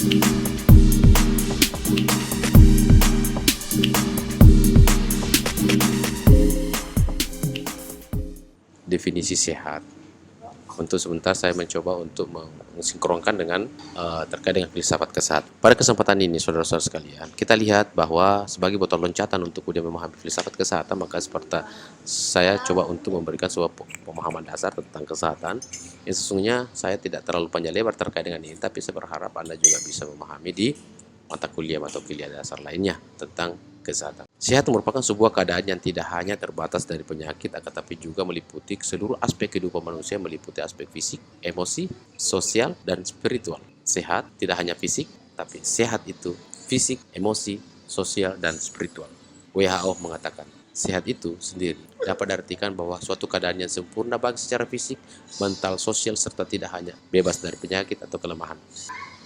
Definisi sehat. Untuk sebentar saya mencoba untuk mensinkronkan dengan terkait dengan filsafat kesehatan. Pada kesempatan ini, saudara-saudara sekalian, kita lihat bahwa sebagai botol loncatan untuk kemudian memahami filsafat kesehatan, maka seperti saya coba untuk memberikan sebuah pemahaman dasar tentang kesehatan. Yang sesungguhnya saya tidak terlalu panjang lebar terkait dengan ini, tapi saya berharap Anda juga bisa memahami di mata kuliah atau kuliah dasar lainnya tentang kesehatan. Sehat merupakan sebuah keadaan yang tidak hanya terbatas dari penyakit, akan tapi juga meliputi seluruh aspek kehidupan manusia, meliputi aspek fisik, emosi, sosial, dan spiritual. Sehat tidak hanya fisik, tapi sehat itu fisik, emosi, sosial, dan spiritual. WHO mengatakan, sehat itu sendiri dapat diartikan bahwa suatu keadaan yang sempurna baik secara fisik, mental, sosial, serta tidak hanya bebas dari penyakit atau kelemahan.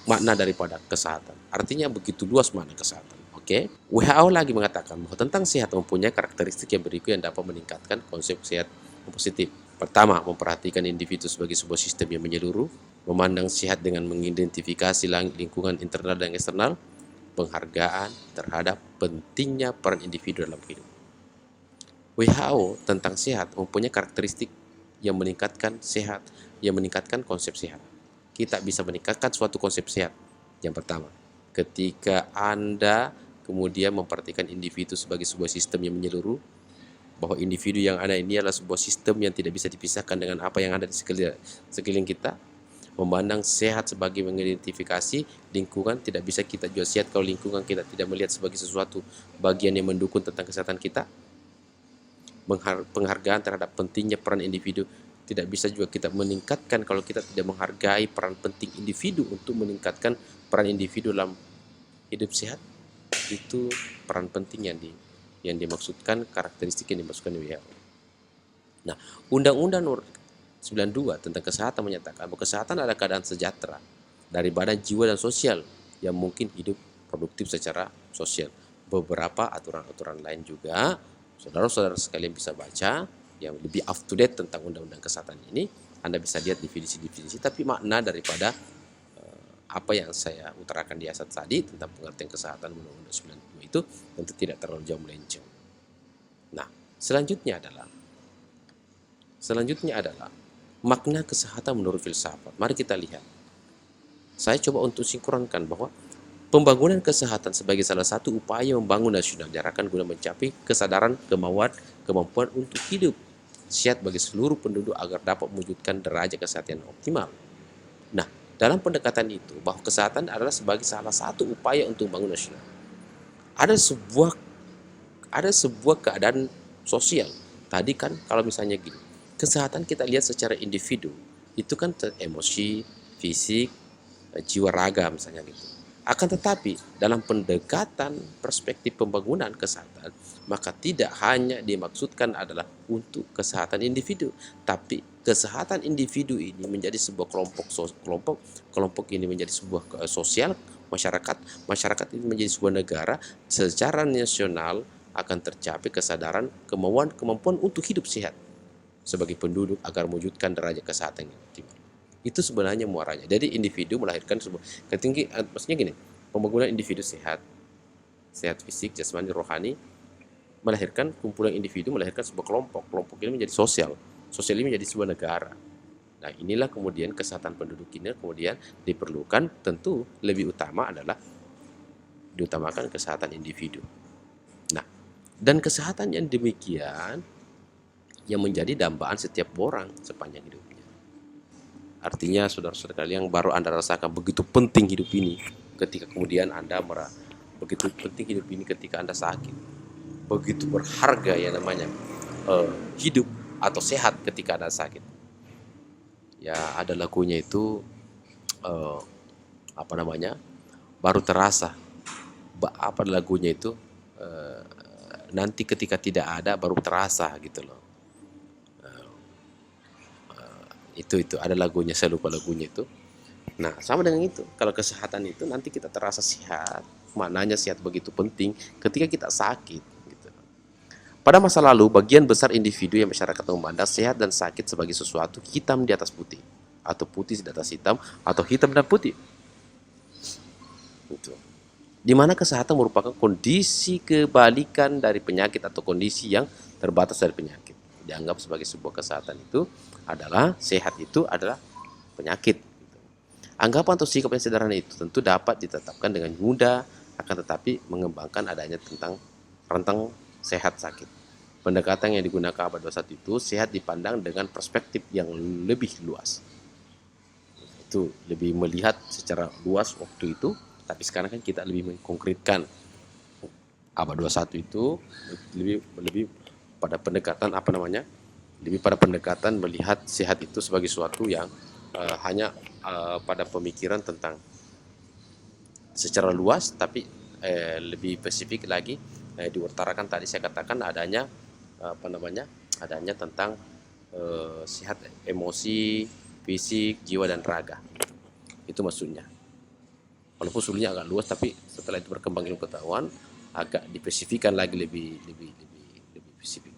Makna daripada kesehatan, artinya begitu luas makna kesehatan. Oke, WHO lagi mengatakan bahwa tentang sehat mempunyai karakteristik yang berikut yang dapat meningkatkan konsep sehat yang positif. Pertama, memperhatikan individu sebagai sebuah sistem yang menyeluruh, memandang sehat dengan mengidentifikasi lingkungan internal dan eksternal, penghargaan terhadap pentingnya peran individu dalam hidup. WHO tentang sehat mempunyai karakteristik yang meningkatkan sehat, yang meningkatkan konsep sehat. Kita bisa meningkatkan suatu konsep sehat. Yang pertama, ketika Anda kemudian memperhatikan individu sebagai sebuah sistem yang menyeluruh, bahwa individu yang ada ini adalah sebuah sistem yang tidak bisa dipisahkan dengan apa yang ada di sekeliling kita. Memandang sehat sebagai mengidentifikasi lingkungan, tidak bisa kita juga sehat kalau lingkungan kita tidak melihat sebagai sesuatu bagian yang mendukung tentang kesehatan kita. Penghargaan terhadap pentingnya peran individu, tidak bisa juga kita meningkatkan kalau kita tidak menghargai peran penting individu untuk meningkatkan peran individu dalam hidup sehat. Itu peran penting yang dimaksudkan, karakteristik yang dimaksudkan di WHO. Nah, Undang-Undang Nomor 92 tentang kesehatan menyatakan bahwa kesehatan adalah keadaan sejahtera dari badan, jiwa, dan sosial yang mungkin hidup produktif secara sosial. Beberapa aturan-aturan lain juga saudara-saudara sekalian bisa baca yang lebih up to date tentang undang-undang kesehatan ini. Anda bisa lihat definisi-definisi, tapi makna daripada apa yang saya utarakan di asat tadi tentang pengertian kesehatan Undang-Undang 92 itu tentu tidak terlalu jauh melenceng. Nah, selanjutnya adalah makna kesehatan menurut filsafat. Mari kita lihat. Saya coba untuk sinkronkan bahwa pembangunan kesehatan sebagai salah satu upaya membangun nasional diarahkan guna mencapai kesadaran, kemampuan untuk hidup sehat bagi seluruh penduduk agar dapat mewujudkan derajat kesehatan yang optimal. Nah, dalam pendekatan itu, bahwa kesehatan adalah sebagai salah satu upaya untuk membangun nasional. Ada sebuah keadaan sosial. Tadi kan kalau misalnya gini, kesehatan kita lihat secara individu, itu kan emosi, fisik, jiwa, raga misalnya gitu. Akan tetapi dalam pendekatan perspektif pembangunan kesehatan, maka tidak hanya dimaksudkan adalah untuk kesehatan individu, tapi kesehatan individu ini menjadi sebuah kelompok ini menjadi sebuah sosial, masyarakat ini menjadi sebuah negara. Secara nasional akan tercapai kesadaran, kemampuan untuk hidup sehat sebagai penduduk agar mewujudkan derajat kesehatan yang optimal. Itu sebenarnya muaranya. Jadi individu melahirkan sebuah maksudnya gini, pembangunan individu sehat fisik, jasmani, rohani, melahirkan kumpulan individu, melahirkan sebuah kelompok ini menjadi sosial ini menjadi sebuah negara. Nah, inilah kemudian kesehatan penduduk ini kemudian diperlukan, tentu lebih utama adalah diutamakan kesehatan individu. Nah, dan kesehatan yang demikian yang menjadi dambaan setiap orang sepanjang hidupnya. Artinya saudara-saudara yang baru Anda rasakan begitu penting hidup ini ketika kemudian Anda begitu penting hidup ini ketika Anda sakit. Begitu berharga yang namanya hidup atau sehat ketika Anda sakit. Ya, ada lagunya itu baru terasa. Lagunya itu nanti ketika tidak ada baru terasa gitu loh. Itu ada lagunya, saya lupa lagunya itu. Nah, sama dengan itu, kalau kesehatan itu nanti kita terasa sehat, maknanya sehat begitu penting ketika kita sakit gitu. Pada masa lalu, bagian besar individu yang masyarakat memandang sehat dan sakit sebagai sesuatu hitam di atas putih, atau putih di atas hitam, atau hitam dan putih. Itu. Di mana kesehatan merupakan kondisi kebalikan dari penyakit atau kondisi yang terbatas dari penyakit. Dianggap sebagai sebuah kesehatan itu adalah sehat itu adalah penyakit. Anggapan atau sikap yang sederhana itu tentu dapat ditetapkan dengan mudah, akan tetapi mengembangkan adanya tentang rentang sehat sakit. Pendekatan yang digunakan abad 21 itu sehat dipandang dengan perspektif yang lebih luas. Itu lebih melihat secara luas waktu itu, tapi sekarang kan kita lebih mengkonkretkan. Abad 21 itu lebih pada pendekatan lebih pada pendekatan melihat sehat itu sebagai suatu yang hanya pada pemikiran tentang secara luas, tapi lebih spesifik lagi diutarakan tadi saya katakan adanya adanya tentang sehat emosi, fisik, jiwa dan raga. Itu maksudnya. Walaupun sulitnya agak luas, tapi setelah itu berkembang ilmu pengetahuan agak dispesifikkan lagi lebih spesifik.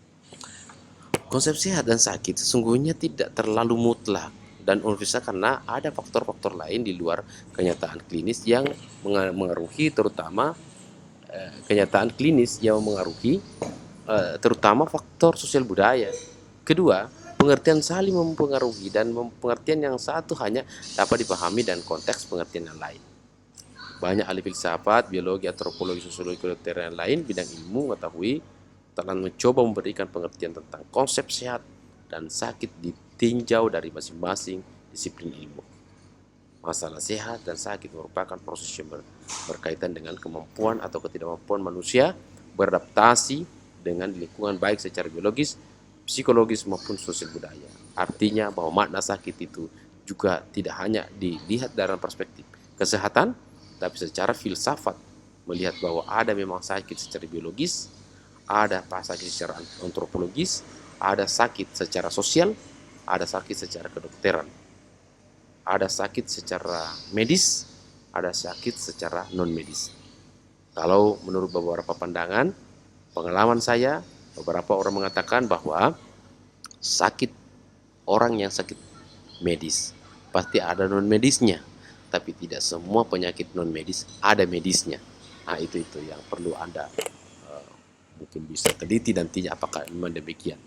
Konsep sehat dan sakit sesungguhnya tidak terlalu mutlak dan universal karena ada faktor-faktor lain di luar kenyataan klinis yang mengaruhi terutama terutama faktor sosial budaya. Kedua, pengertian saling mempengaruhi dan pengertian yang satu hanya dapat dipahami dan konteks pengertian yang lain. Banyak ahli filsafat, biologi, antropologi, sosiologi, kedokteran yang lain bidang ilmu mengetahui telah mencoba memberikan pengertian tentang konsep sehat dan sakit ditinjau dari masing-masing disiplin ilmu. Masalah sehat dan sakit merupakan proses yang berkaitan dengan kemampuan atau ketidakmampuan manusia beradaptasi dengan lingkungan baik secara biologis, psikologis maupun sosial budaya. Artinya bahwa makna sakit itu juga tidak hanya dilihat dalam perspektif kesehatan, tapi secara filsafat melihat bahwa ada memang sakit secara biologis, ada sakit secara antropologis, ada sakit secara sosial, ada sakit secara kedokteran, ada sakit secara medis, ada sakit secara non medis. Kalau menurut beberapa pandangan, pengalaman saya, beberapa orang mengatakan bahwa orang yang sakit medis pasti ada non medisnya, tapi tidak semua penyakit non medis ada medisnya. Nah, itu yang perlu Anda mungkin bisa teliti nantinya apakah memang demikian.